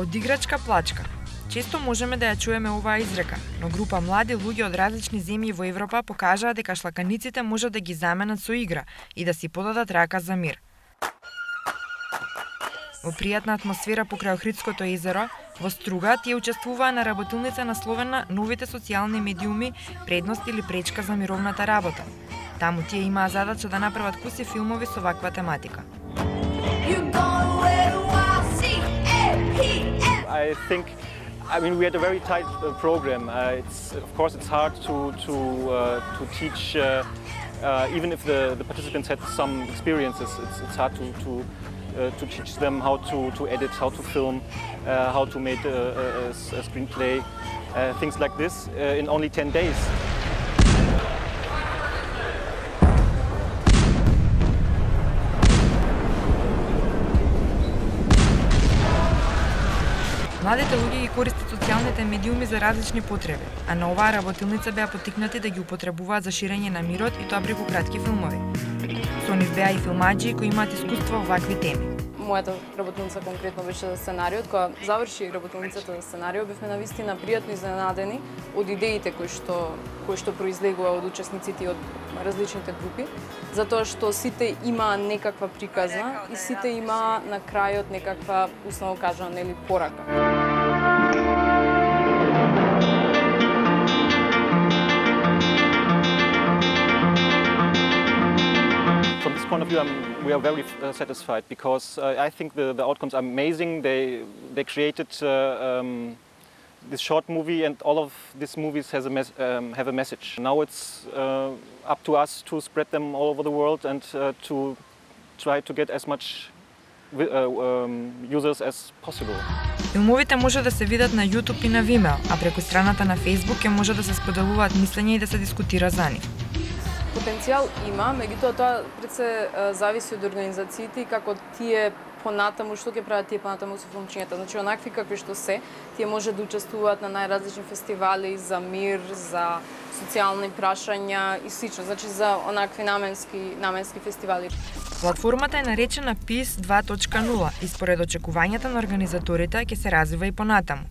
Од играчка плачка. Често можеме да ја чуеме оваа изрека, но група млади луѓе од различни земји во Европа покажаа дека шлаканиците можат да ги заменат со игра и да си подадат рака за мир. Во пријатна атмосфера покрај Охридското езеро, во Струга тие учествуваа на работилница насловена "Новите социјални медиуми, предност или пречка за мировната работа". Таму тие имаа задача да направат куси филмови со ваква тематика. I mean, we had a very tight program. Of course, it's hard to teach, even if the participants had some experiences. It's hard to teach them how to edit, how to film, how to make a screenplay, things like this in only 10 days. Младите луѓе ги користат социјалните медиуми за различни потреби, а на оваа работилница беа поттикнати да ги употребуваат за ширење на мирот и тоа преку кратки филмови. Со нив беа и филмаџи кои имаат искуство во вакви теми. Мојата работилница конкретно беше за сценариот. Кога заврши работилницата за сценарио, бевме навистина пријатно изненадени од идеите кои што произлегува од учесниците од различните групи, затоа што сите имаа некаква приказна и сите имаа на крајот некаква, условно кажано, нели, порака. From this point of view, we are very satisfied because I think the outcomes are amazing. They created this short movie, and all of these movies have a message. Now it's up to us to spread them all over the world and to try to get as much users as possible. Филмовите може да се видат на YouTube и на Vimeo, а преку страната на Facebook ќе може да се споделуваат мислења и да се дискутира за нив. Потенцијал има, меѓутоа тоа пред се зависи од организациите и како тие понатаму, што ќе прават тие понатаму со филмчињата. Значи, онакви какви што се, тие може да учествуваат на најразлични фестивали за мир, за социјални прашања и слично, значи за онакви наменски фестивали. Платформата е наречена PEACE 2.0 и според очекувањата на организаторите ќе се развива и понатаму.